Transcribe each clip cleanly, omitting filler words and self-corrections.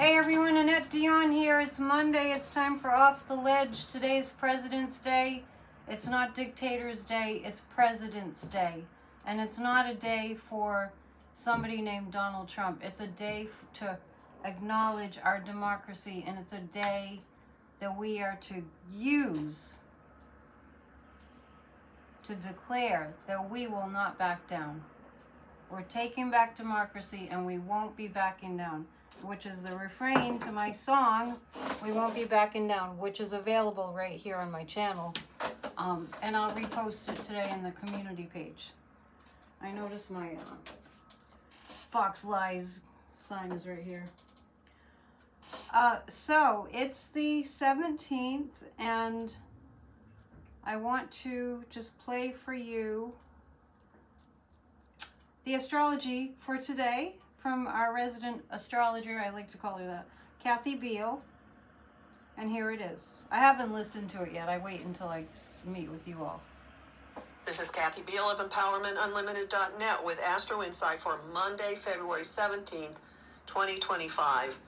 Hey everyone, Annette Dion here. It's Monday. It's time for Off the Ledge. Today's President's Day. It's not Dictator's Day. It's President's Day. And it's not a day for somebody named Donald Trump. It's a day to acknowledge our democracy. And it's a day that we are to use to declare that we will not back down. We're taking back democracy and we won't be backing down, which is the refrain to my song, We Won't Be Backing Down, which is available right here on my channel. And I'll repost it today in the community page. I noticed my Fox Lies sign is right here. So it's the 17th, and I want to just play for you the astrology for today from our resident astrologer, I like to call her that, Kathy Beal. And here it is. I haven't listened to it yet. I wait until I meet with you all. This is Kathy Beal of EmpowermentUnlimited.net with Astro Insight for Monday, February 17th, 2025.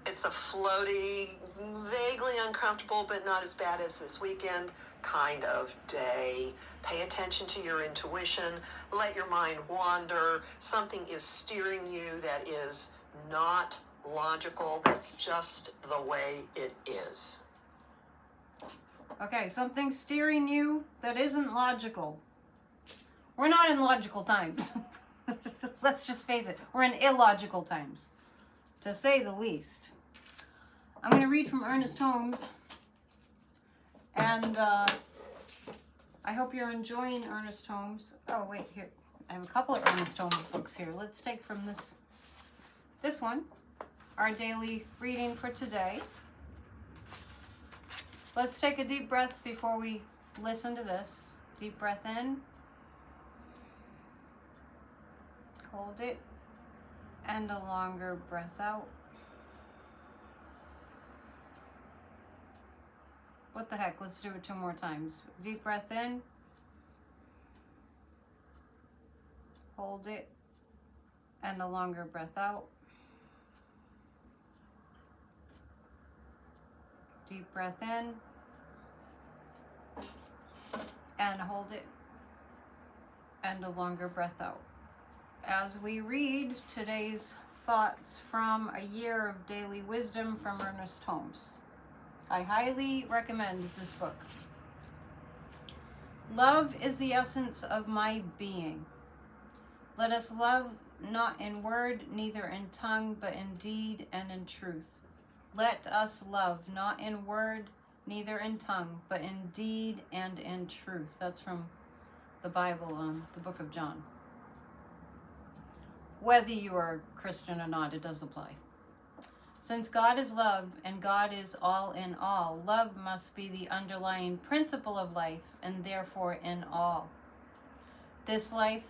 It's a floaty, vaguely uncomfortable, but not as bad as this weekend kind of day. Pay attention to your intuition. Let your mind wander. Something is steering you that is not logical. That's just the way it is. Okay, something steering you that isn't logical. We're not in logical times. Let's just face it. We're in illogical times, to say the least. I'm going to read from Ernest Holmes, and I hope you're enjoying Ernest Holmes. Oh, wait, here. I have a couple of Ernest Holmes books here. Let's take from this one, our daily reading for today. Let's take a deep breath before we listen to this. Deep breath in. Hold it. And a longer breath out. What the heck? Let's do it 2 more times. Deep breath in. Hold it. And a longer breath out. Deep breath in. And hold it. And a longer breath out. As we read today's thoughts from A Year of Daily Wisdom from Ernest Holmes. I highly recommend this book. Love is the essence of my being. Let us love not in word, neither in tongue, but in deed and in truth. Let us love not in word, neither in tongue, but in deed and in truth. That's from the Bible, the book of John. Whether you are Christian or not, it does apply. Since God is love and God is all in all, love must be the underlying principle of life and therefore in all. This life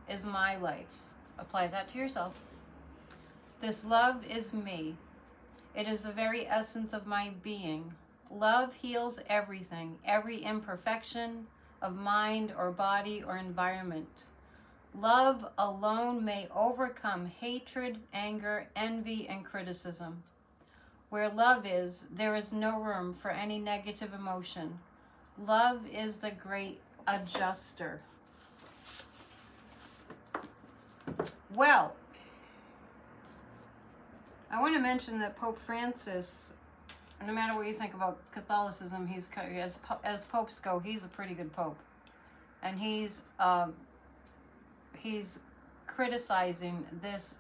is my life. Apply that to yourself. This love is me. It is the very essence of my being. Love heals everything, every imperfection of mind or body or environment. Love alone may overcome hatred, anger, envy, and criticism. Where love is, there is no room for any negative emotion. Love is the great adjuster. Well, I want to mention that Pope Francis, no matter what you think about Catholicism, as popes go, he's a pretty good pope. And he's criticizing this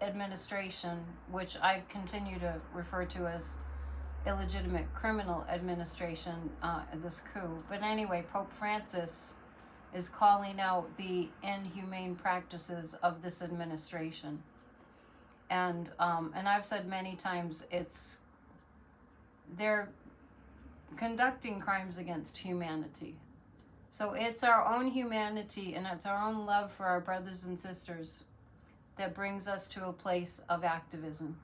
administration, which I continue to refer to as illegitimate criminal administration, this coup. But anyway, Pope Francis is calling out the inhumane practices of this administration. And I've said many times, they're conducting crimes against humanity. So it's our own humanity and it's our own love for our brothers and sisters that brings us to a place of activism.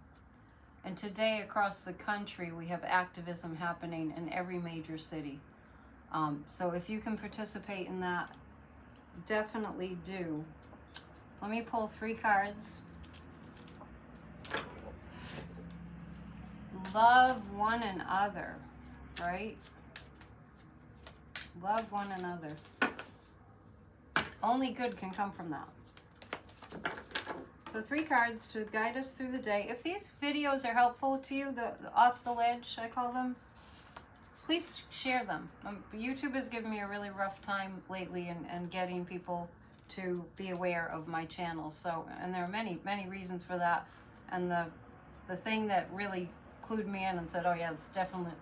And today across the country, we have activism happening in every major city. So if you can participate in that, definitely do. Let me pull 3 cards. love one another, right? Love one another. Only good can come from that. So 3 cards to guide us through the day. If these videos are helpful to you, the off the ledge, I call them, please share them. YouTube has given me a really rough time lately in getting people to be aware of my channel. So, and there are many reasons for that. And the thing that really clued me in and said, oh yeah, it's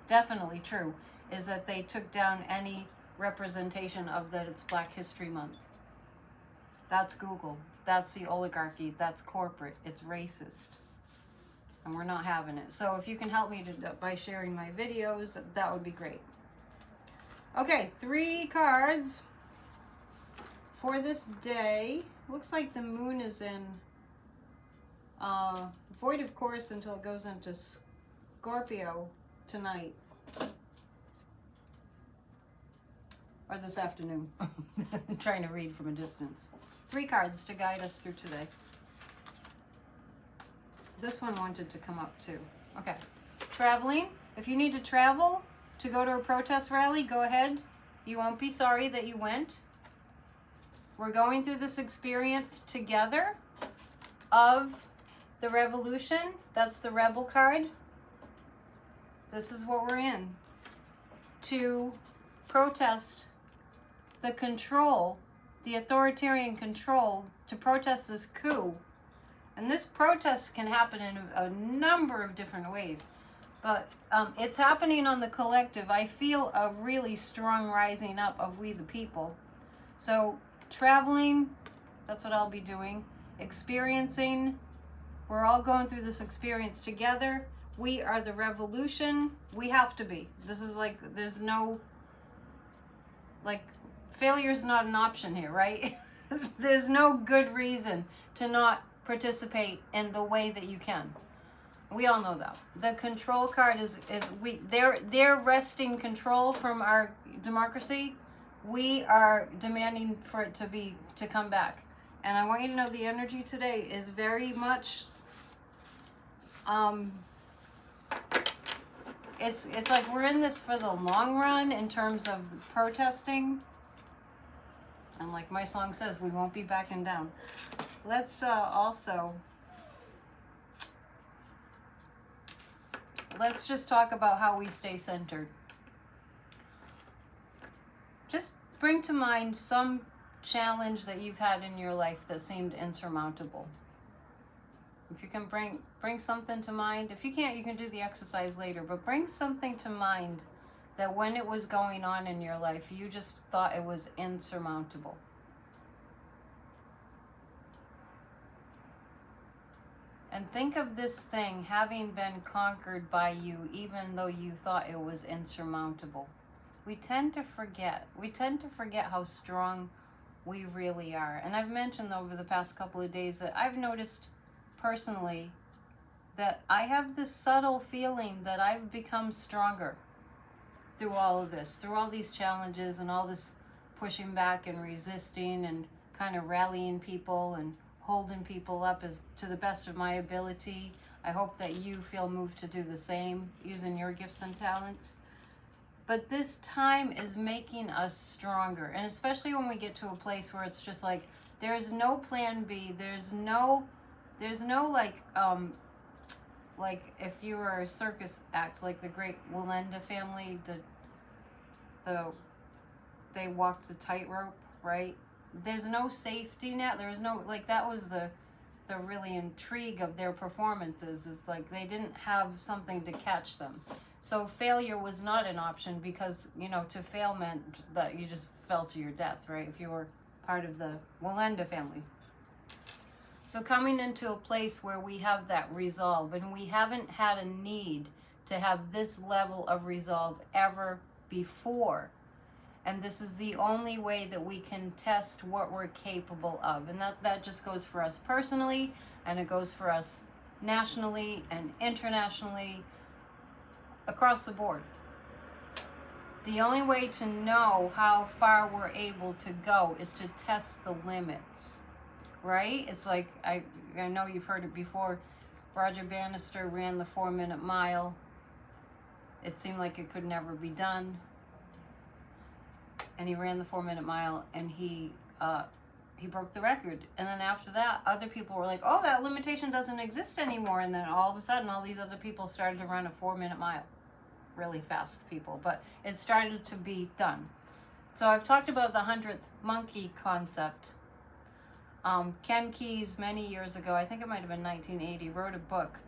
definitely true, is that they took down any representation of that it's Black History Month. That's Google. That's the oligarchy. That's corporate. It's racist. And we're not having it. So if you can help me by sharing my videos, that would be great. Okay, 3 cards for this day. Looks like the moon is in void of course until it goes into Scorpio tonight. Or this afternoon. I'm trying to read from a distance. 3 cards to guide us through today. This one wanted to come up too. Okay. Traveling. If you need to travel to go to a protest rally, go ahead. You won't be sorry that you went. We're going through this experience together of the revolution. That's the rebel card. This is what we're in. To protest the control, the authoritarian control, to protest this coup. And this protest can happen in a number of different ways. But it's happening on the collective. I feel a really strong rising up of we the people. So traveling, that's what I'll be doing. Experiencing, we're all going through this experience together. We are the revolution. We have to be. This is like, there's no, like, failure's not an option here, right? There's no good reason to not participate in the way that you can. We all know that. The control card is they're wresting control from our democracy. We are demanding for it to come back. And I want you to know the energy today is very much it's like we're in this for the long run in terms of the protesting. And like my song says, we won't be backing down. Let's let's just talk about how we stay centered. Just bring to mind some challenge that you've had in your life that seemed insurmountable. If you can bring something to mind. If you can't, you can do the exercise later. But bring something to mind that when it was going on in your life, you just thought it was insurmountable. And think of this thing having been conquered by you, even though you thought it was insurmountable. We tend to forget. We tend to forget how strong we really are. And I've mentioned over the past couple of days that I've noticed personally that I have this subtle feeling that I've become stronger through all of this, through all these challenges and all this pushing back and resisting and kind of rallying people and holding people up as to the best of my ability. I hope that you feel moved to do the same using your gifts and talents. But this time is making us stronger. And especially when we get to a place where it's just like, there's no plan B. There's no like if you were a circus act, like the great Wallenda family, they walked the tightrope, right? There's no safety net. There's no, like, that was the really intrigue of their performances, is like they didn't have something to catch them. So failure was not an option because, you know, to fail meant that you just fell to your death, right? If you were part of the Wallenda family. So coming into a place where we have that resolve, and we haven't had a need to have this level of resolve ever before. And this is the only way that we can test what we're capable of. And that just goes for us personally, and it goes for us nationally and internationally, across the board. The only way to know how far we're able to go is to test the limits, right? It's like, I know you've heard it before. Roger Bannister ran the 4-minute mile. It seemed like it could never be done. And he ran the 4-minute mile, and he broke the record. And then after that, other people were like, oh, that limitation doesn't exist anymore. And then all of a sudden, all these other people started to run a 4-minute mile. Really fast people. But it started to be done. So I've talked about the 100th monkey concept. Ken Keyes, many years ago, I think it might have been 1980, wrote a book,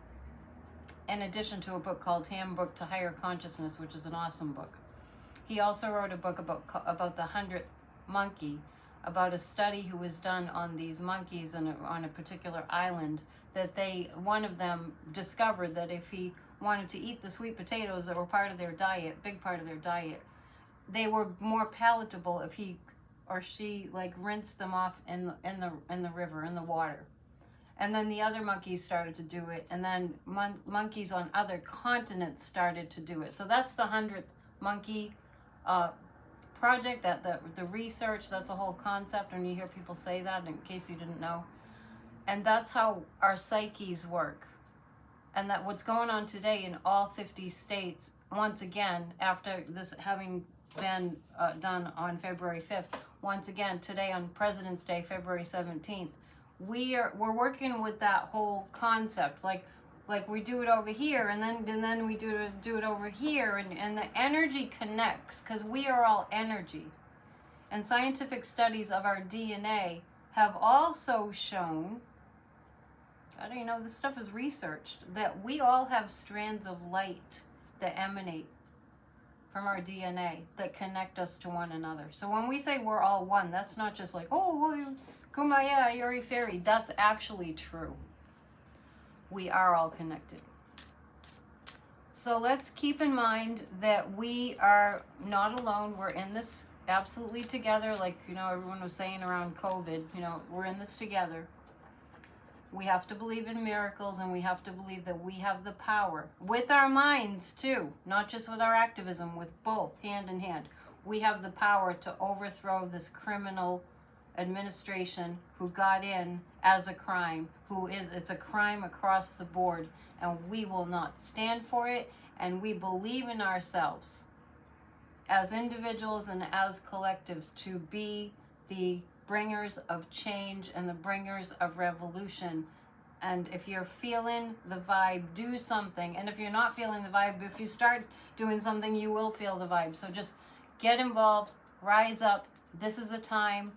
in addition to a book called Handbook to Higher Consciousness, which is an awesome book. He also wrote a book about the 100th monkey, about a study who was done on these monkeys on a particular island, that one of them discovered that if he wanted to eat the sweet potatoes that were part of their diet, big part of their diet, they were more palatable if he or she like rinsed them off in the river, in the water. And then the other monkeys started to do it, and then monkeys on other continents started to do it. So that's the 100th monkey project, that the research, that's a whole concept, and you hear people say that, in case you didn't know. And that's how our psyches work. And that what's going on today in all 50 states, once again, after this having been done on February 5th, once again today on President's Day, February 17th, we're working with that whole concept, like we do it over here, and then we do it over here, and the energy connects, because we are all energy. And scientific studies of our DNA have also shown, I don't know, this stuff is researched, that we all have strands of light that emanate from our DNA that connect us to one another. So when we say we're all one, that's not just like, oh, kumbaya, airy fairy. That's actually true. We are all connected. So let's keep in mind that we are not alone. We're in this absolutely together. Like, everyone was saying around COVID, we're in this together. We have to believe in miracles, and we have to believe that we have the power with our minds too, not just with our activism, with both, hand in hand. We have the power to overthrow this criminal administration who got in as a crime, it's a crime across the board, and we will not stand for it. And we believe in ourselves as individuals and as collectives to be the bringers of change and the bringers of revolution. And if you're feeling the vibe, do something. And if you're not feeling the vibe, if you start doing something, you will feel the vibe. So just get involved, rise up. This is a time.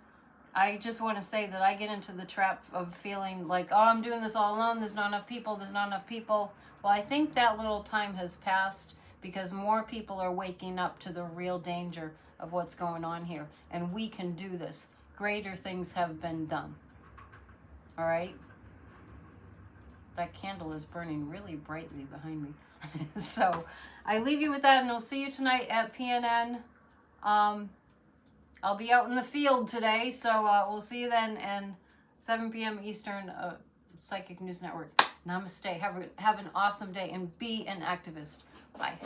I just want to say that I get into the trap of feeling like, oh, I'm doing this all alone, there's not enough people. Well, I think that little time has passed, because more people are waking up to the real danger of what's going on here. And we can do this. Greater things have been done. All right? That candle is burning really brightly behind me. So I leave you with that, and I'll see you tonight at PNN. I'll be out in the field today, so we'll see you then, and 7 p.m. Eastern, Psychic News Network. Namaste. Have an awesome day, and be an activist. Bye.